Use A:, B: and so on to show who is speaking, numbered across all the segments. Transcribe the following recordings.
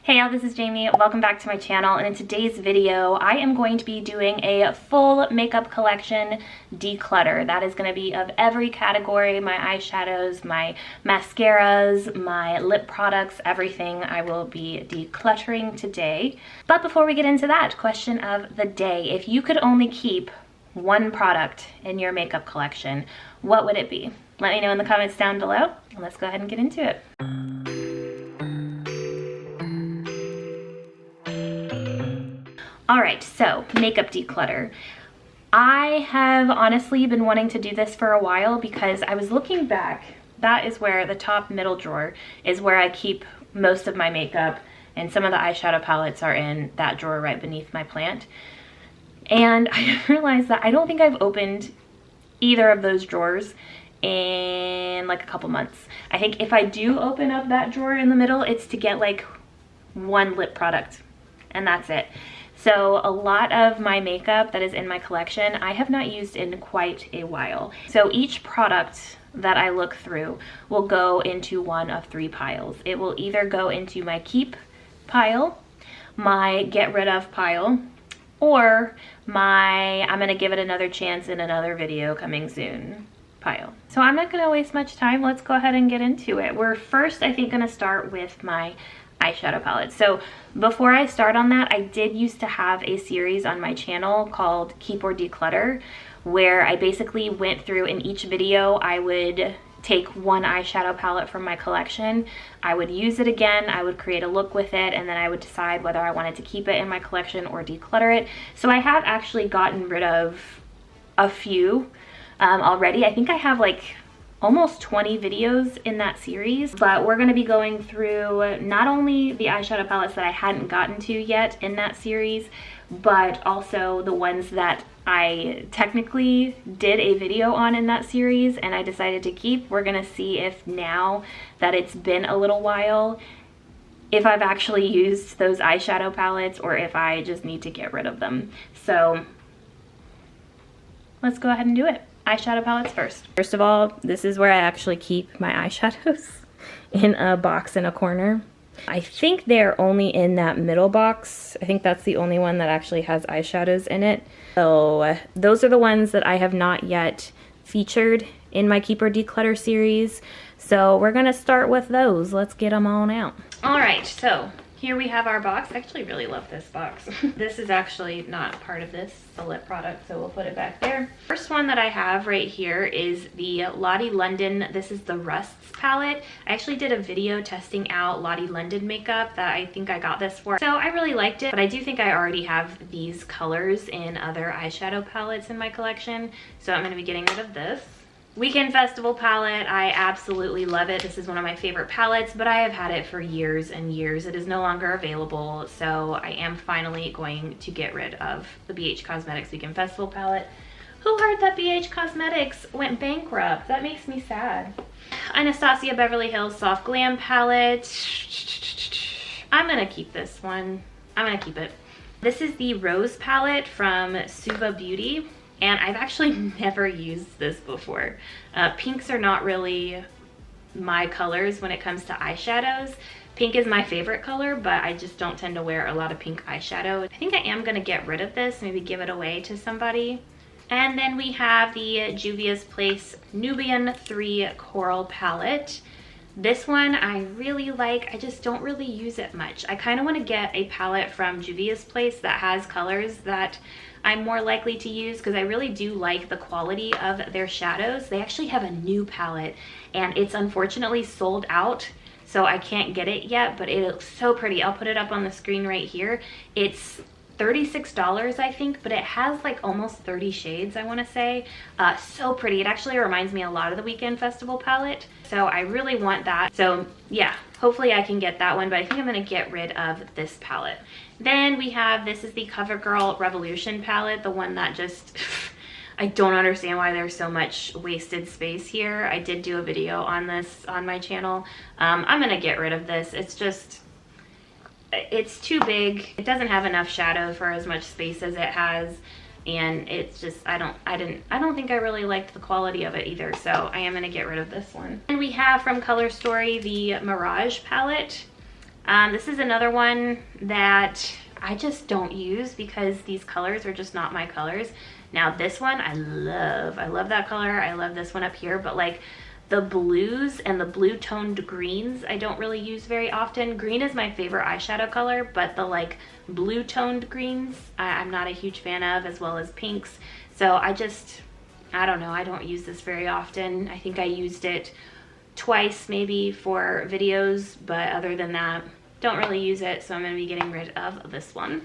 A: Hey y'all, this is Jamie. Welcome back to my channel, and in today's video I am going to be doing a full makeup collection declutter. That is going to be of every category, my eyeshadows, my mascaras, my lip products, everything I will be decluttering today. But before we get into that, question of the day. If you could only keep one product in your makeup collection, what would it be? Let me know in the comments down below, and let's go ahead and get into it. Alright, so makeup declutter. I have honestly been wanting to do this for a while because I was looking back. That is where the top middle drawer is where I keep most of my makeup, and some of the eyeshadow palettes are in that drawer right beneath my plant. And I realized that I don't think I've opened either of those drawers in like a couple months. I think if I do open up that drawer in the middle, it's to get like one lip product, and that's it. So a lot of my makeup that is in my collection, I have not used in quite a while. So each product that I look through will go into one of three piles. It will either go into my keep pile, my get rid of pile, or my I'm gonna give it another chance in another video coming soon pile. So I'm not gonna waste much time. Let's go ahead and get into it. We're first, I think, gonna start with my eyeshadow palette. So before I start on that, I did used to have a series on my channel called Keep or Declutter, where I basically went through in each video. I would take one eyeshadow palette from my collection, I would use it again, I would create a look with it, and then I would decide whether I wanted to keep it in my collection or declutter it. So I have actually gotten rid of a few already. I think I have like almost 20 videos in that series, but we're going to be going through not only the eyeshadow palettes that I hadn't gotten to yet in that series, but also the ones that I technically did a video on in that series and I decided to keep. We're going to see if now that it's been a little while, if I've actually used those eyeshadow palettes or if I just need to get rid of them. So let's go ahead and do it. Eyeshadow palettes first. First of all, this is where I actually keep my eyeshadows, in a box in a corner. I think they're only in that middle box. I think that's the only one that actually has eyeshadows in it. So those are the ones that I have not yet featured in my Keep or Declutter series. So we're gonna start with those. Let's get them on out. All right, so here we have our box. I actually really love this box. This is actually not part of this, the lip product, so we'll put it back there. First one that I have right here is the Lottie London. This is the Rusts palette. I actually did a video testing out Lottie London makeup that I think I got this for. So I really liked it, but I do think I already have these colors in other eyeshadow palettes in my collection. So I'm gonna be getting rid of this. Weekend Festival palette, I absolutely love it. This is one of my favorite palettes, but I have had it for years and years. It is no longer available, so I am finally going to get rid of the BH Cosmetics Weekend Festival palette. Who heard that BH Cosmetics went bankrupt? That makes me sad. Anastasia Beverly Hills Soft Glam palette. I'm gonna keep this one. I'm gonna keep it. This is the Rose palette from Suva Beauty. And I've actually never used this before. Pinks are not really my colors when it comes to eyeshadows. Pink is my favorite color, but I just don't tend to wear a lot of pink eyeshadow. I think I am gonna get rid of this, maybe give it away to somebody. And then we have the Juvia's Place Nubian 3 Coral palette. This one I really like. I just don't really use it much. I kind of want to get a palette from Juvia's Place that has colors that I'm more likely to use because I really do like the quality of their shadows. They actually have a new palette and it's unfortunately sold out, so I can't get it yet, but it looks so pretty. I'll put it up on the screen right here. It's $36, I think, but it has like almost 30 shades, I want to say. So pretty. It actually reminds me a lot of the Weekend Festival palette, so I really want that. So yeah, hopefully I can get that one, but I think I'm going to get rid of this palette. Then we have, this is the CoverGirl Revolution palette, the one that just I don't understand why there's so much wasted space here. I did do a video on this on my channel. I'm going to get rid of this. It's just, it's too big. It doesn't have enough shadow for as much space as it has, and it's just, I don't think I really liked the quality of it either, so I am going to get rid of this one. And we have from Color Story the Mirage palette. This is another one that I just don't use because these colors are just not my colors. Now this one I love that color. I love this one up here, but like the blues and the blue toned greens I don't really use very often. Green is my favorite eyeshadow color, but the like blue toned greens I'm not a huge fan of, as well as pinks. So I don't know, I don't use this very often. I think I used it twice maybe for videos, but other than that, don't really use it, so I'm going to be getting rid of this one.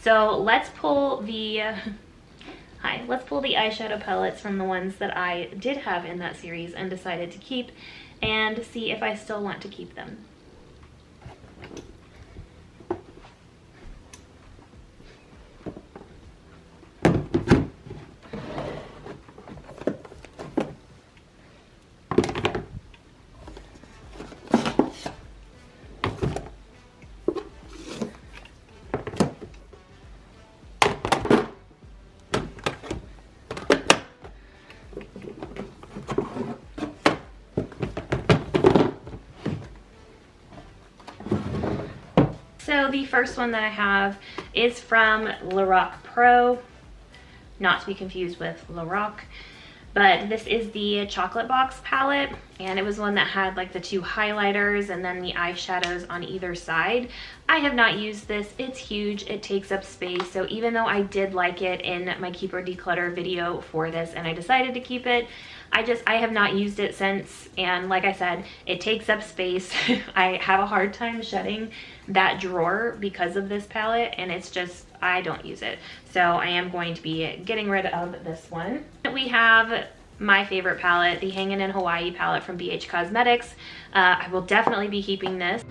A: So let's pull the eyeshadow palettes from the ones that I did have in that series and decided to keep, and see if I still want to keep them. So the first one that I have is from Lorac Pro, not to be confused with Lorac, but this is the Chocolate Box palette, and it was one that had like the two highlighters and then the eyeshadows on either side. I have not used this. It's huge. It takes up space. So even though I did like it in my Keep or Declutter video for this and I decided to keep it, I have not used it since, and like I said, it takes up space. I have a hard time shutting that drawer because of this palette, and it's just, I don't use it. So I am going to be getting rid of this one. We have my favorite palette, the Hangin' in Hawaii palette from BH Cosmetics. I will definitely be keeping this.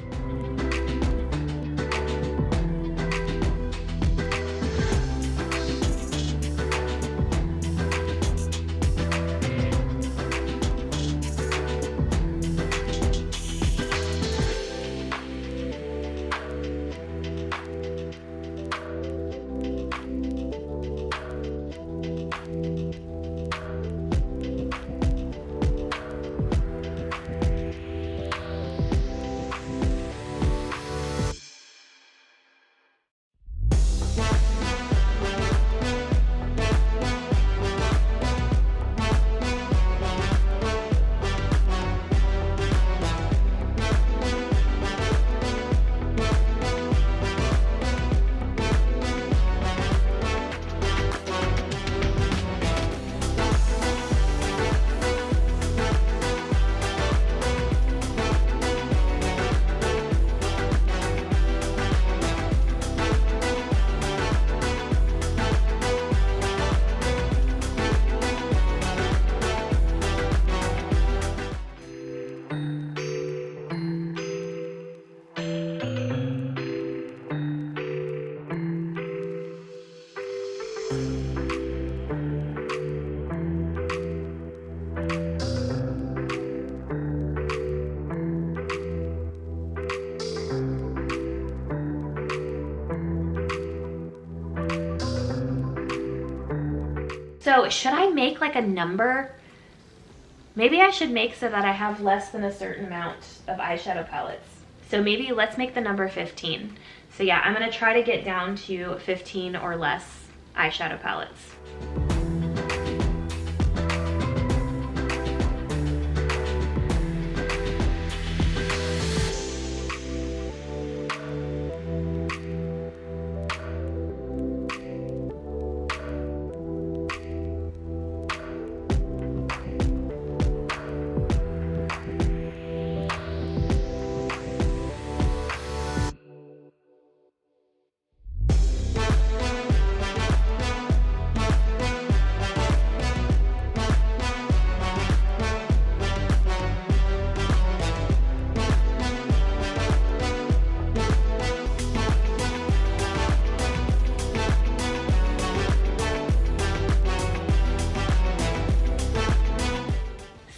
A: So should I make like a number? Maybe I should make so that I have less than a certain amount of eyeshadow palettes. So maybe let's make the number 15. So yeah, I'm gonna try to get down to 15 or less eyeshadow palettes.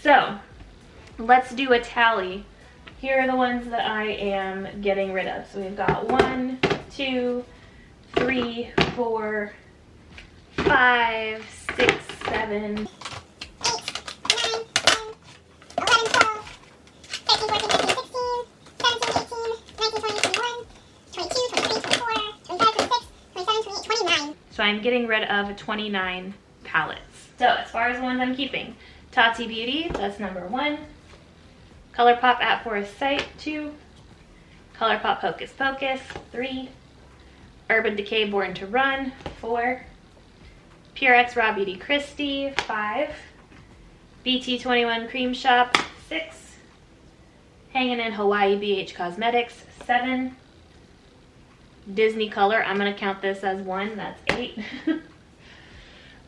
A: So let's do a tally. Here are the ones that I am getting rid of. So we've got 1, 2, 3, 4, 5, 6, 7. So I'm getting rid of 29 palettes. So as far as the ones I'm keeping, Tati Beauty, that's number 1. ColourPop At Forest Sight, 2. ColourPop Hocus Pocus, 3. Urban Decay Born to Run, 4. Purex Raw Beauty Christy, 5. BT21 Cream Shop, 6. Hanging in Hawaii BH Cosmetics, 7. Disney Color, I'm going to count this as 1, that's 8.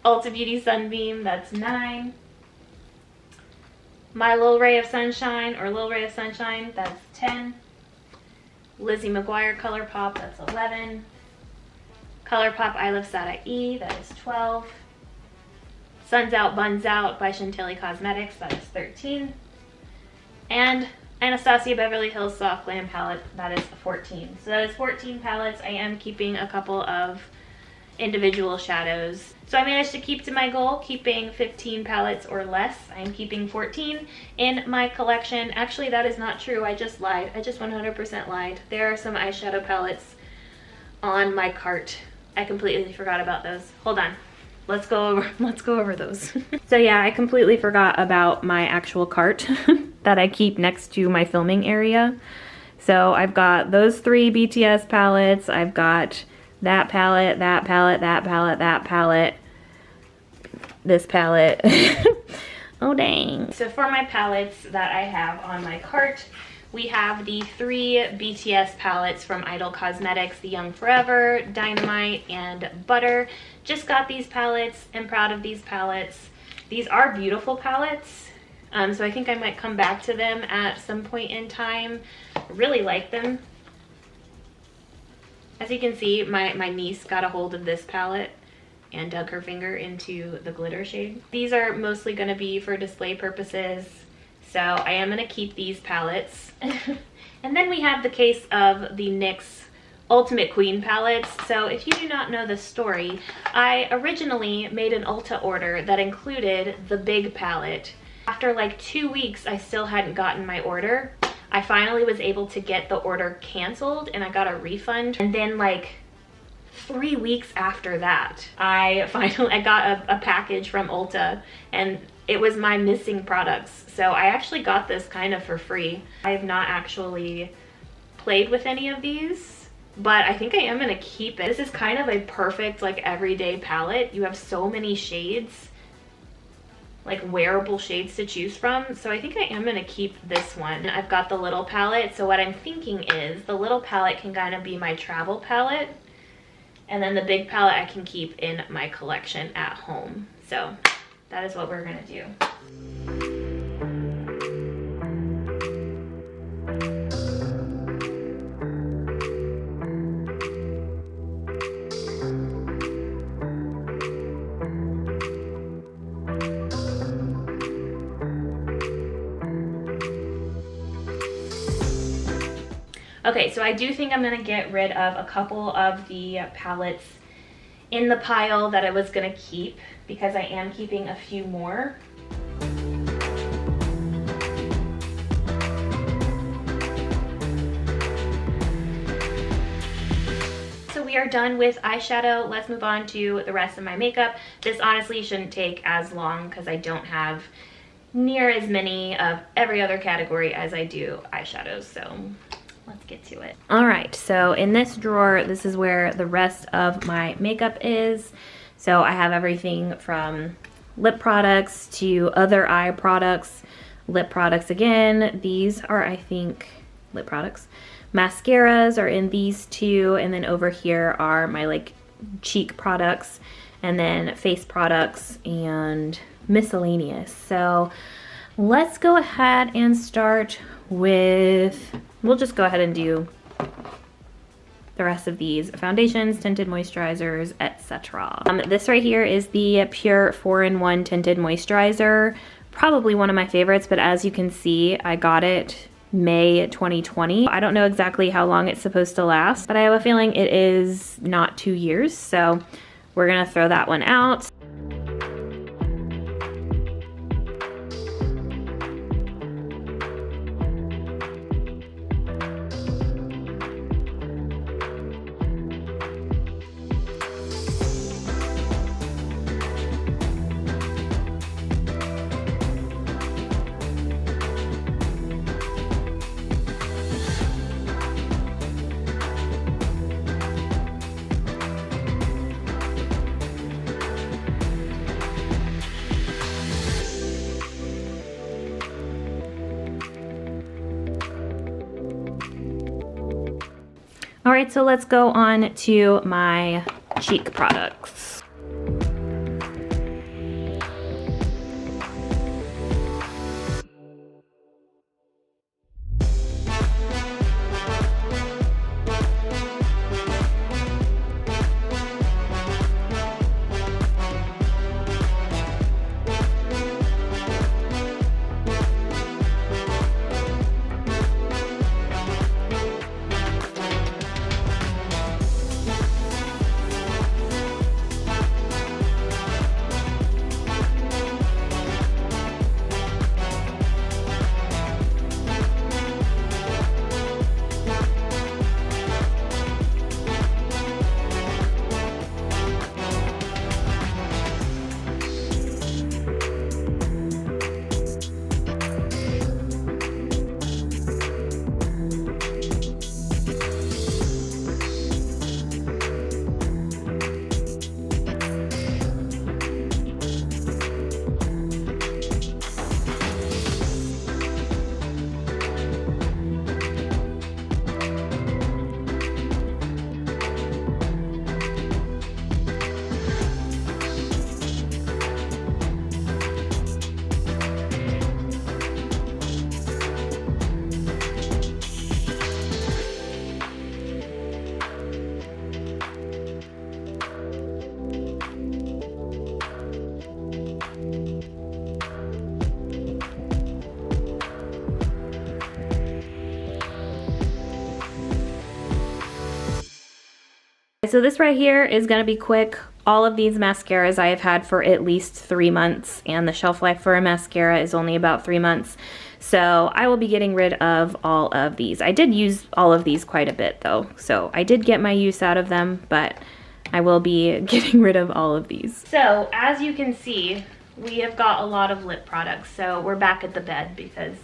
A: Ulta Beauty Sunbeam, that's 9. My Little Ray of Sunshine, or Little Ray of Sunshine, that's 10. Lizzie McGuire ColourPop, that's 11. ColourPop I Love Sada E, that is 12. Suns Out Buns Out by Chantilly Cosmetics, that is 13. And Anastasia Beverly Hills Soft Glam Palette, that is 14. So that is 14 palettes. I am keeping a couple of individual shadows. So I managed to keep to my goal, keeping 15 palettes or less. I'm keeping 14 in my collection. Actually, that is not true. I just lied. I just 100% lied. There are some eyeshadow palettes on my cart. I completely forgot about those. Hold on. Let's go over those. So yeah, I completely forgot about my actual cart that I keep next to my filming area. So I've got those 3 BTS palettes. I've got that palette, that palette, that palette, that palette, this palette. Oh dang. So for my palettes that I have on my cart, we have the 3 BTS palettes from Idol Cosmetics, the Young Forever, Dynamite, and Butter. Just got these palettes. I'm proud of these palettes. These are beautiful palettes. So I think I might come back to them at some point in time. Really like them. As you can see, my niece got a hold of this palette and dug her finger into the glitter shade. These are mostly going to be for display purposes, so I am going to keep these palettes. And then we have the case of the NYX Ultimate Queen palettes. So if you do not know the story, I originally made an Ulta order that included the big palette. After like 2 weeks, I still hadn't gotten my order. I finally was able to get the order canceled and I got a refund. And then like 3 weeks after that, I got a package from Ulta and it was my missing products. So I actually got this kind of for free. I have not actually played with any of these, but I think I am gonna keep it. This is kind of a perfect like everyday palette. You have so many shades, like wearable shades to choose from. So I think I am gonna keep this one. I've got the little palette. So what I'm thinking is the little palette can kind of be my travel palette. And then the big palette I can keep in my collection at home. So that is what we're gonna do. Okay, so I do think I'm gonna get rid of a couple of the palettes in the pile that I was gonna keep because I am keeping a few more. So we are done with eyeshadow. Let's move on to the rest of my makeup. This honestly shouldn't take as long because I don't have near as many of every other category as I do eyeshadows, so let's get to it. All right, so in this drawer, this is where the rest of my makeup is. So I have everything from lip products to other eye products, lip products again. These are, I think, lip products. Mascaras are in these two, and then over here are my like cheek products, and then face products and miscellaneous. So let's go ahead and start with, we'll just go ahead and do the rest of these: foundations, tinted moisturizers, etc. This right here is the Pure 4-in-1 tinted moisturizer. Probably one of my favorites, but as you can see, I got it May 2020. I don't know exactly how long it's supposed to last, but I have a feeling it is not 2 years, so we're gonna throw that one out. All right, so let's go on to my cheek products. So this right here is gonna be quick. All of these mascaras I have had for at least 3 months, and the shelf life for a mascara is only about 3 months. So I will be getting rid of all of these. I did use all of these quite a bit though, so I did get my use out of them, but I will be getting rid of all of these. So as you can see, we have got a lot of lip products, so we're back at the bed because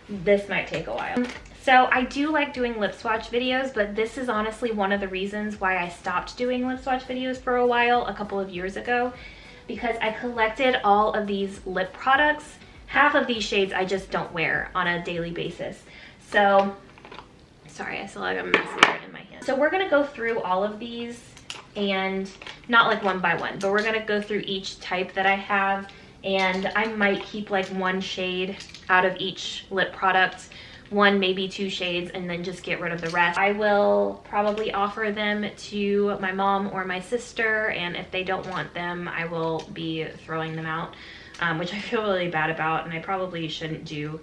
A: this might take a while. So I do like doing lip swatch videos, but this is honestly one of the reasons why I stopped doing lip swatch videos for a while, a couple of years ago, because I collected all of these lip products. Half of these shades I just don't wear on a daily basis. So, sorry, I still have a mascara in my hand. So we're gonna go through all of these, and not like one by one, but we're gonna go through each type that I have, and I might keep like one shade out of each lip product, one, maybe 2 shades, and then just get rid of the rest. I will probably offer them to my mom or my sister, and if they don't want them, I will be throwing them out, which I feel really bad about, and I probably shouldn't do.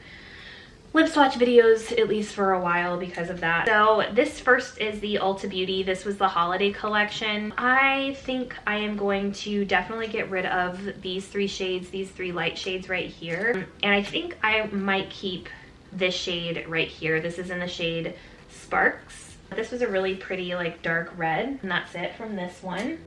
A: lip swatch videos, at least for a while, because of that. So this first is the Ulta Beauty. This was the holiday collection. I think I am going to definitely get rid of these three shades, these three light shades right here. And I think I might keep this shade right here. This is in the shade Sparks. This was a really pretty like dark red, and that's it from this one.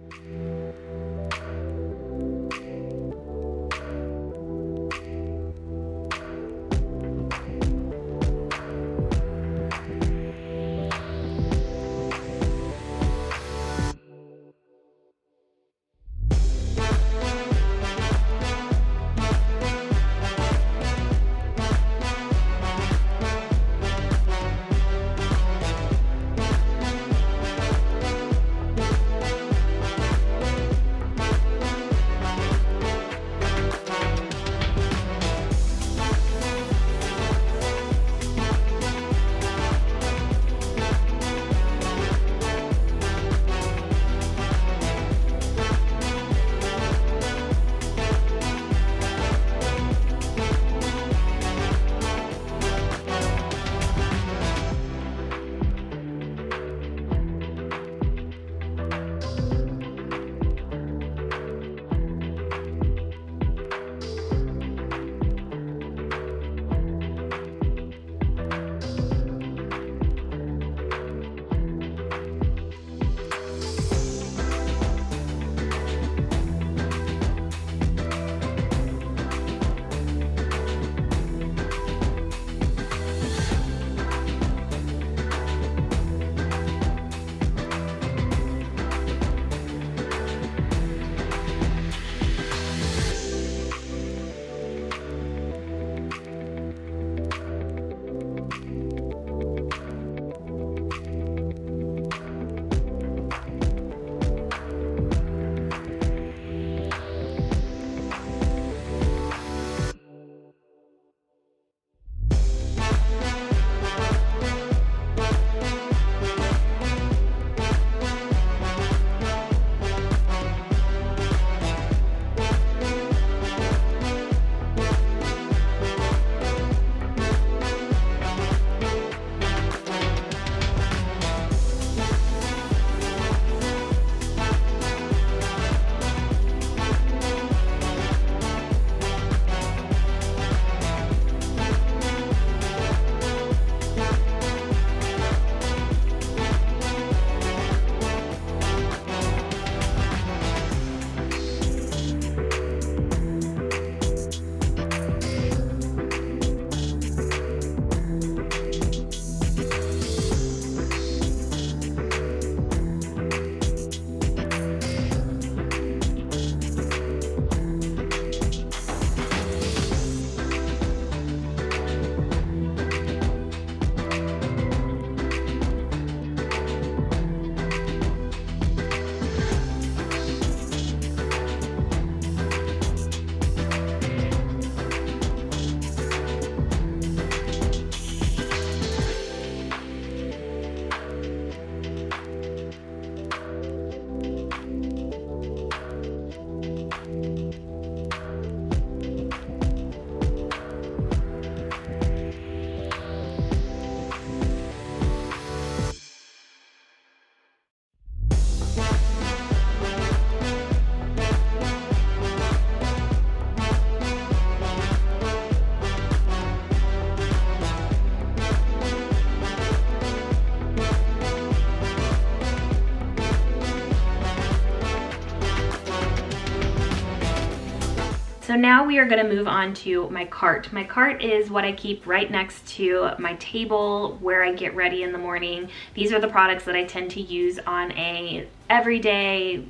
B: So now we are going to move on to my cart. My cart is what I keep right next to my table where I get ready in the morning. These are the products that I tend to use on a everyday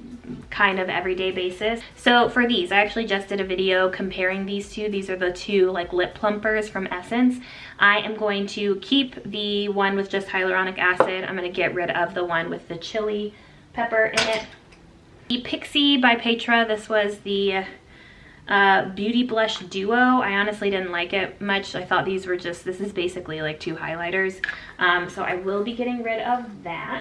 B: basis. So for these, I actually just did a video comparing these two. These are the two like lip plumpers from Essence. I am going to keep the one with just hyaluronic acid. I'm going to get rid of the one with the chili pepper in it. The Pixie by Petra, this was the Beauty Blush Duo. I honestly didn't like it much. I thought these were just, this is basically like two highlighters. So I will be getting rid of that.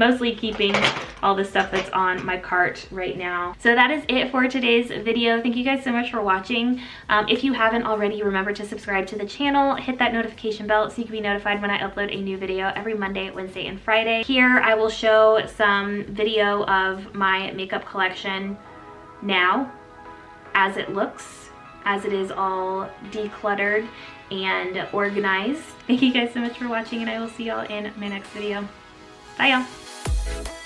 B: mostly keeping all the stuff that's on my cart right now. So that is it for today's video. Thank you guys so much for watching. If you haven't already, remember to subscribe to the channel, hit that notification bell so you can be notified when I upload a new video every Monday, Wednesday, and Friday. Here I will show some video of my makeup collection now, as it looks, as it is all decluttered and organized. Thank you guys so much for watching, and I will see y'all in my next video. Bye y'all.